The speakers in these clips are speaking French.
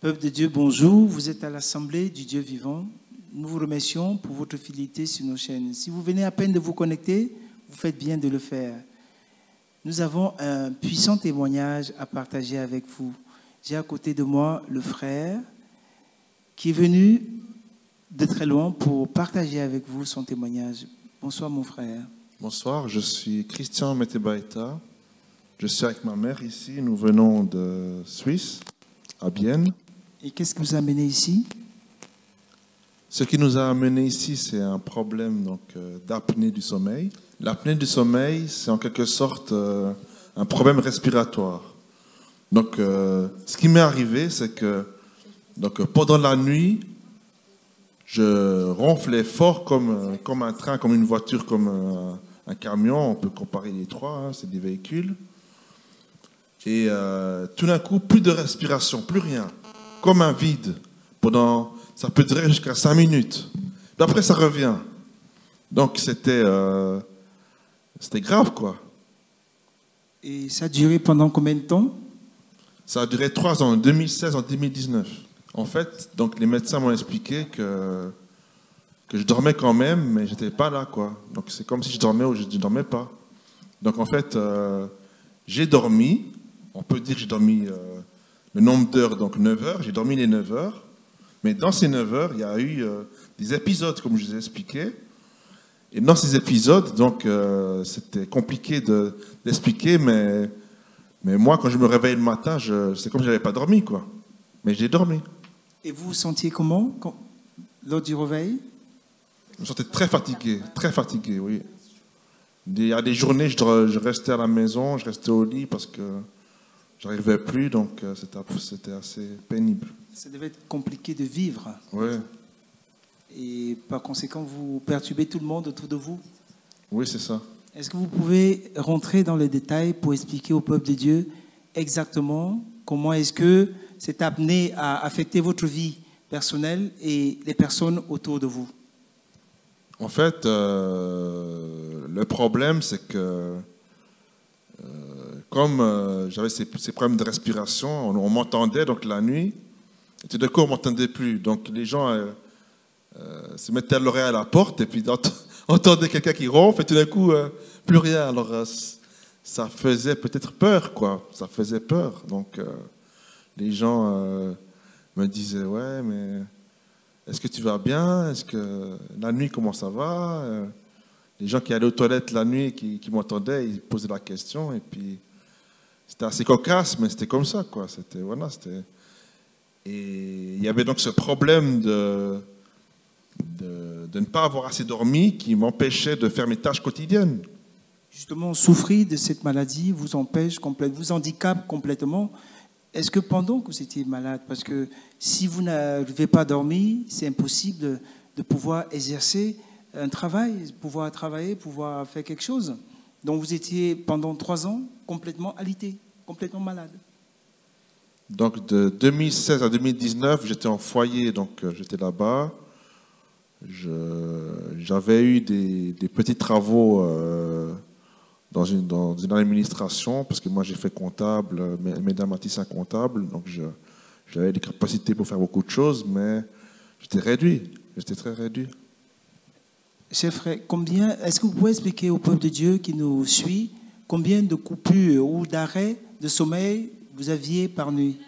Peuple de Dieu, bonjour. Vous êtes à l'Assemblée du Dieu vivant. Nous vous remercions pour votre fidélité sur nos chaînes. Si vous venez à peine de vous connecter, vous faites bien de le faire. Nous avons un puissant témoignage à partager avec vous. J'ai à côté de moi le frère qui est venu de très loin pour partager avec vous son témoignage. Bonsoir mon frère. Bonsoir, je suis Christian Metebaeta. Je suis avec ma mère ici. Nous venons de Suisse, à Bienne. Et qu'est-ce qui vous a amené ici? Ce qui nous a amené ici, c'est un problème d'apnée du sommeil. L'apnée du sommeil, c'est en quelque sorte un problème respiratoire. Donc, ce qui m'est arrivé, c'est que pendant la nuit, je ronflais fort comme un train, comme une voiture, comme un camion. On peut comparer les trois, hein, c'est des véhicules. Et tout d'un coup, plus de respiration, plus rien. Comme un vide. Ça peut durer jusqu'à 5 minutes. Puis après, ça revient. Donc, c'était grave, quoi. Et ça a duré pendant combien de temps? Ça a duré 3 ans, en 2016, en 2019. En fait, donc, les médecins m'ont expliqué que je dormais quand même, mais je n'étais pas là, quoi. Donc, c'est comme si je dormais ou je ne dormais pas. Donc, en fait, j'ai dormi. On peut dire que j'ai dormi le nombre d'heures, donc 9 heures. J'ai dormi les 9 heures. Mais dans ces 9 heures, il y a eu des épisodes, comme je vous ai expliqué. Et dans ces épisodes, donc, c'était compliqué d'expliquer, mais moi, quand je me réveille le matin, c'est comme si je n'avais pas dormi, quoi. Mais j'ai dormi. Et vous vous sentiez comment lors du réveil? Je me sentais très fatigué, oui. Il y a des journées, je restais à la maison, je restais au lit parce que je n'arrivais plus, donc c'était assez pénible. Ça devait être compliqué de vivre. Oui. Et par conséquent, vous perturbez tout le monde autour de vous? Oui, c'est ça. Est-ce que vous pouvez rentrer dans les détails pour expliquer au peuple de Dieu exactement comment est-ce que cette apnée a affecté votre vie personnelle et les personnes autour de vous? En fait, le problème, c'est que comme j'avais ces problèmes de respiration, on m'entendait donc la nuit, et tout d'un coup, on ne m'entendait plus. Donc les gens se mettaient l'oreille à la porte et puis entendaient quelqu'un qui ronfle, et tout d'un coup, plus rien. Alors ça faisait peut-être peur, quoi. Ça faisait peur. Donc les gens me disaient, ouais, mais est-ce que tu vas bien? Est-ce que la nuit, comment ça va? Les gens qui allaient aux toilettes la nuit, qui m'entendaient, ils posaient la question. Et puis, c'était assez cocasse, mais c'était comme ça, quoi. Et il y avait donc ce problème de ne pas avoir assez dormi qui m'empêchait de faire mes tâches quotidiennes. Justement, souffrir de cette maladie vous empêche complètement, vous handicape complètement. Est-ce que pendant que vous étiez malade, parce que si vous n'arrivez pas à dormir, c'est impossible de pouvoir exercer un travail, pouvoir travailler, pouvoir faire quelque chose. Donc vous étiez pendant 3 ans complètement alité, complètement malade. Donc de 2016 à 2019, j'étais en foyer, donc j'étais là-bas. J'avais eu des petits travaux dans une administration, parce que moi j'ai fait comptable, mesdames Matissin comptable, donc j'avais des capacités pour faire beaucoup de choses, mais j'étais très réduit. Cher frère, est-ce que vous pouvez expliquer au peuple de Dieu qui nous suit combien de coupures ou d'arrêts de sommeil vous aviez par nuit,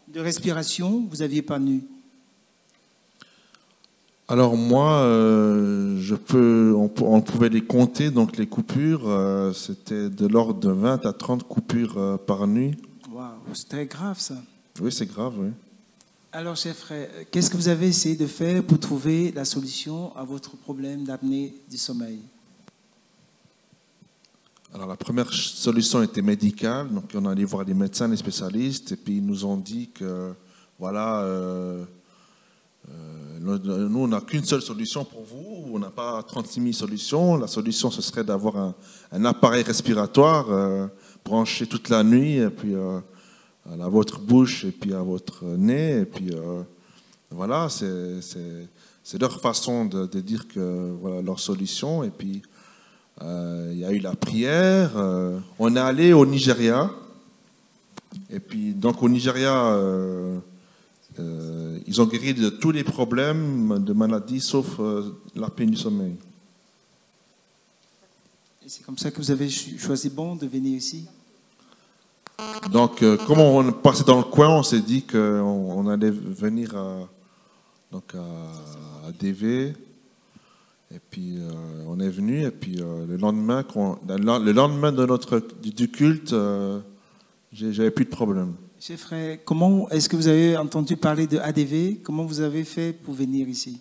de respiration vous aviez par nuit? Alors moi, on pouvait les compter, donc les coupures, c'était de l'ordre de 20 à 30 coupures par nuit. Waouh, c'est très grave ça. Oui, c'est grave, oui. Alors, cher frère, qu'est-ce que vous avez essayé de faire pour trouver la solution à votre problème d'apnée du sommeil? Alors, la première solution était médicale. Donc, on allait voir des médecins, des spécialistes, et puis ils nous ont dit que, voilà, nous, on n'a qu'une seule solution pour vous. On n'a pas 36 000 solutions. La solution, ce serait d'avoir un appareil respiratoire branché toute la nuit, et puis à votre bouche et puis à votre nez. Et puis voilà, c'est leur façon de dire que voilà leur solution. Et puis il y a eu la prière. On est allé au Nigeria. Et puis donc au Nigeria, ils ont guéri de tous les problèmes de maladies sauf l'apnée du sommeil. Et c'est comme ça que vous avez choisi de venir ici? Donc, comme on passait dans le coin, on s'est dit qu'on allait venir à DV. Et puis, on est venu. Et puis, le lendemain du culte, j'avais plus de problème. Chers frères, comment est-ce que vous avez entendu parler de ADV? Comment vous avez fait pour venir ici?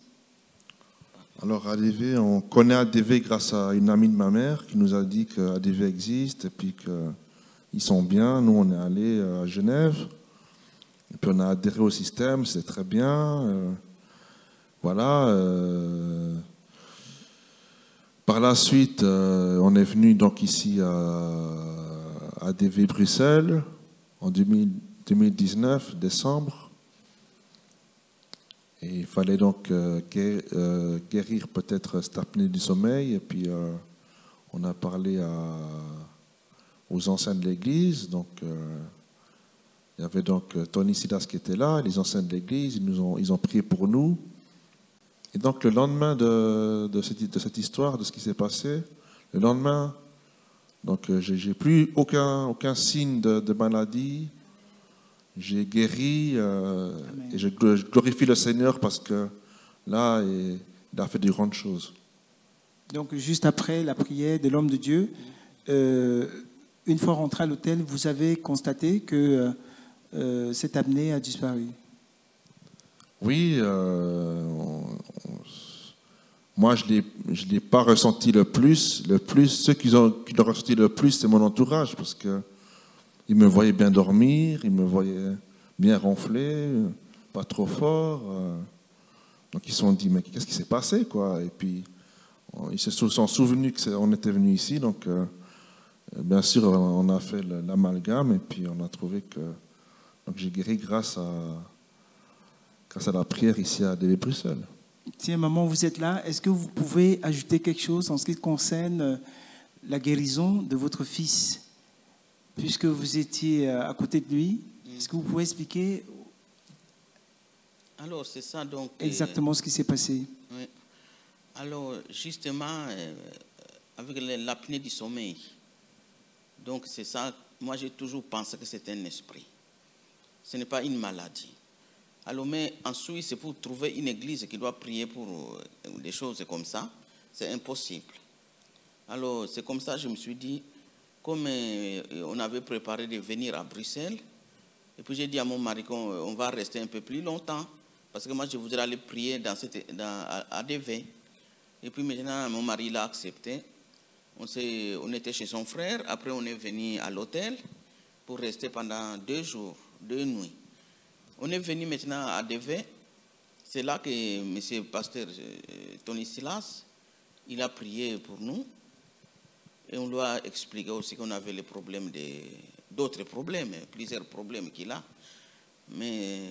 Alors, ADV, on connaît ADV grâce à une amie de ma mère qui nous a dit que ADV existe et puis qu'ils sont bien. Nous, on est allés à Genève. Et puis, on a adhéré au système, c'est très bien. Voilà. Par la suite, on est venu donc ici à ADV Bruxelles en 2019, décembre. Et il fallait donc guérir peut-être cette apnée du sommeil. Et puis, on a parlé aux anciens de l'Église. Donc, il y avait donc Tony Silas qui était là, les anciens de l'Église. Ils ont prié pour nous. Et donc, le lendemain de cette histoire, de ce qui s'est passé, le lendemain, donc, j'ai plus aucun signe de maladie. J'ai guéri et je glorifie le Seigneur parce que là, il a fait de grandes choses. Donc, juste après la prière de l'homme de Dieu, une fois rentré à l'hôtel, vous avez constaté que cette apnée a disparu. Oui. Moi, je l'ai pas ressenti le plus. Ceux qui l'ont ressenti le plus, c'est mon entourage parce que ils me voyaient bien dormir, ils me voyaient bien ronfler, pas trop fort. Donc ils se sont dit, mais qu'est-ce qui s'est passé, quoi? Et puis ils se sont souvenus qu'on était venu ici. Donc bien sûr, on a fait l'amalgame et puis on a trouvé que donc j'ai guéri grâce à la prière ici à DV Bruxelles. Tiens, maman, vous êtes là. Est-ce que vous pouvez ajouter quelque chose en ce qui concerne la guérison de votre fils? Puisque vous étiez à côté de lui, est-ce que vous pouvez expliquer alors, c'est ça, donc, exactement ce qui s'est passé? Oui. Alors, justement, avec l'apnée du sommeil, donc c'est ça, moi j'ai toujours pensé que c'est un esprit. Ce n'est pas une maladie. Alors, mais en Suisse, c'est pour trouver une église qui doit prier pour des choses comme ça, c'est impossible. Alors, c'est comme ça que je me suis dit, comme on avait préparé de venir à Bruxelles, et puis j'ai dit à mon mari qu'on va rester un peu plus longtemps, parce que moi je voudrais aller prier à ADV. Et puis maintenant, mon mari l'a accepté. On était chez son frère, après on est venu à l'hôtel pour rester pendant 2 jours, 2 nuits. On est venu maintenant à ADV, c'est là que M. Pasteur Tony Silas, il a prié pour nous. Et on lui a expliqué aussi qu'on avait les problèmes d'autres problèmes, plusieurs problèmes qu'il a. Mais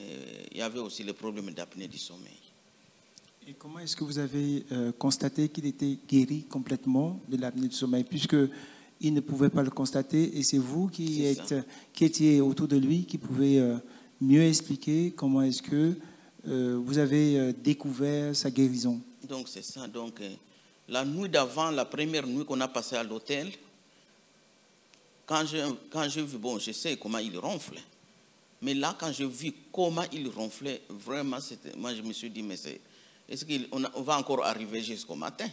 il y avait aussi le problème d'apnée du sommeil. Et comment est-ce que vous avez constaté qu'il était guéri complètement de l'apnée du sommeil, puisqu'il ne pouvait pas le constater, et c'est vous qui étiez autour de lui, qui pouvez mieux expliquer comment est-ce que vous avez découvert sa guérison? Donc c'est ça, donc... La nuit d'avant, la première nuit qu'on a passée à l'hôtel, quand je vis, bon, je sais comment il ronfle, mais là, quand je vis comment il ronflait, vraiment, moi, je me suis dit, mais est-ce qu'on va encore arriver jusqu'au matin?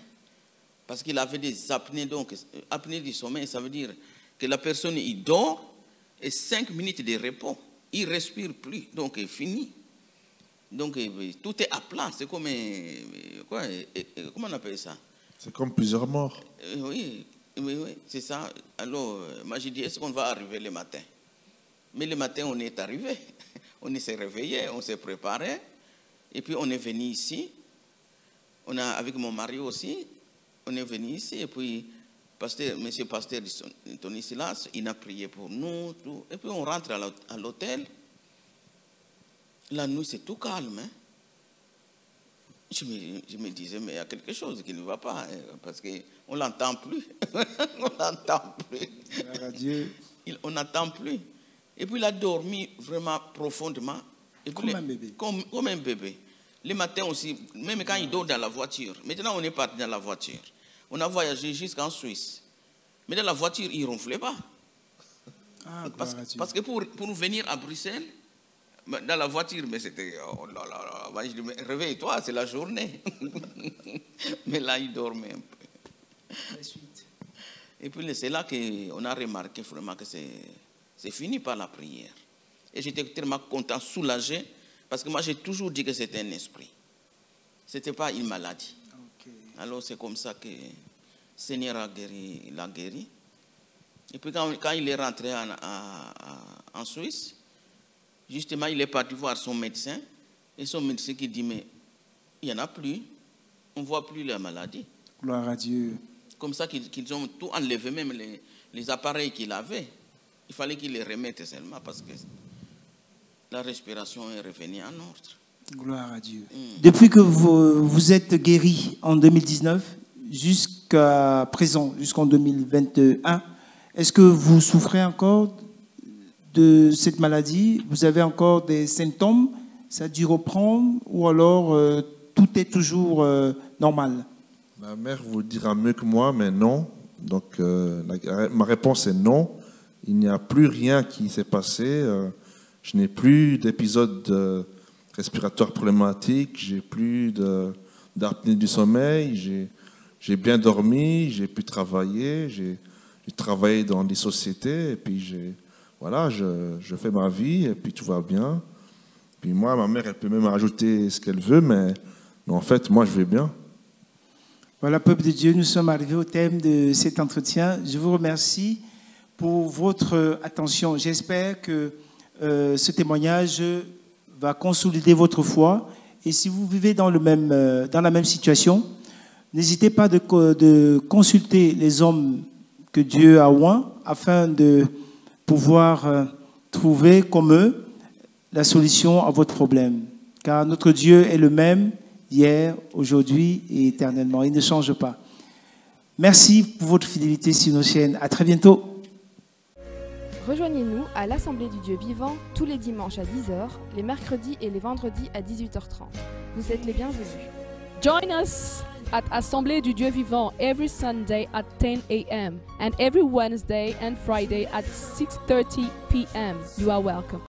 Parce qu'il avait des apnées, donc, apnées du sommeil, ça veut dire que la personne, il dort, et 5 minutes de repos, il ne respire plus, donc, il finit. Donc, tout est à plat, c'est comme, comment on appelle ça? C'est comme plusieurs morts. Oui, c'est ça. Alors, moi, j'ai dit, est-ce qu'on va arriver le matin? Mais le matin, on est arrivé. On s'est réveillé, on s'est préparé. Et puis, on est venu ici. Avec mon mari aussi, on est venu ici. Et puis, M. Pasteur Tony Silas, il a prié pour nous. Tout. Et puis, on rentre à l'hôtel. La nuit, c'est tout calme, hein? Je me disais, mais il y a quelque chose qui ne va pas, hein, parce qu'on ne l'entend plus. On n'entend plus. Dieu. On n'entend plus. Et puis il a dormi vraiment profondément. Et puis Comme un bébé. Comme un bébé. Les matins aussi, même quand il dort dans la voiture. Maintenant, on est parti dans la voiture. On a voyagé jusqu'en Suisse. Mais dans la voiture, il ne ronflait pas. Ah, parce que pour venir à Bruxelles, dans la voiture, mais c'était, oh là là là, je dis, réveille-toi, c'est la journée. Mais là, il dormait un peu. La suite. Et puis c'est là qu'on a remarqué vraiment que c'est fini par la prière. Et j'étais tellement content, soulagé, parce que moi j'ai toujours dit que c'était un esprit. Ce n'était pas une maladie. Okay. Alors c'est comme ça que le Seigneur l'a guéri. Et puis quand il est rentré en Suisse, justement il est parti voir son médecin. Et son médecin qui dit, mais il n'y en a plus, on ne voit plus la maladie. Gloire à Dieu. Comme ça qu'ils ont tout enlevé, même les appareils qu'il avait. Il fallait qu'ils les remettent seulement parce que la respiration est revenue en ordre. Gloire à Dieu. Depuis que vous êtes guéri en 2019 jusqu'à présent, jusqu'en 2021, est-ce que vous souffrez encore de cette maladie? Vous avez encore des symptômes? Ça a dû reprendre? Ou alors tout est toujours normal? Ma mère vous dira mieux que moi, mais non. Donc ma réponse est non. Il n'y a plus rien qui s'est passé. Je n'ai plus d'épisodes respiratoires problématiques. J'ai plus d'apnée du sommeil. J'ai bien dormi. J'ai pu travailler. J'ai travaillé dans des sociétés. Et puis je fais ma vie. Et puis tout va bien. Puis moi, ma mère, elle peut même rajouter ce qu'elle veut, mais en fait, moi, je vais bien. Voilà, peuple de Dieu, nous sommes arrivés au thème de cet entretien. Je vous remercie pour votre attention. J'espère que ce témoignage va consolider votre foi. Et si vous vivez dans la même situation, n'hésitez pas de consulter les hommes que Dieu a oints afin de pouvoir trouver comme eux la solution à votre problème. Car notre Dieu est le même hier, aujourd'hui et éternellement. Il ne change pas. Merci pour votre fidélité sur nos chaînes. À très bientôt. Rejoignez-nous à l'Assemblée du Dieu vivant tous les dimanches à 10h, les mercredis et les vendredis à 18h30. Vous êtes les bienvenus. Join us at Assemblée du Dieu vivant every Sunday at 10 a.m. and every Wednesday and Friday at 6:30 p.m. You are welcome.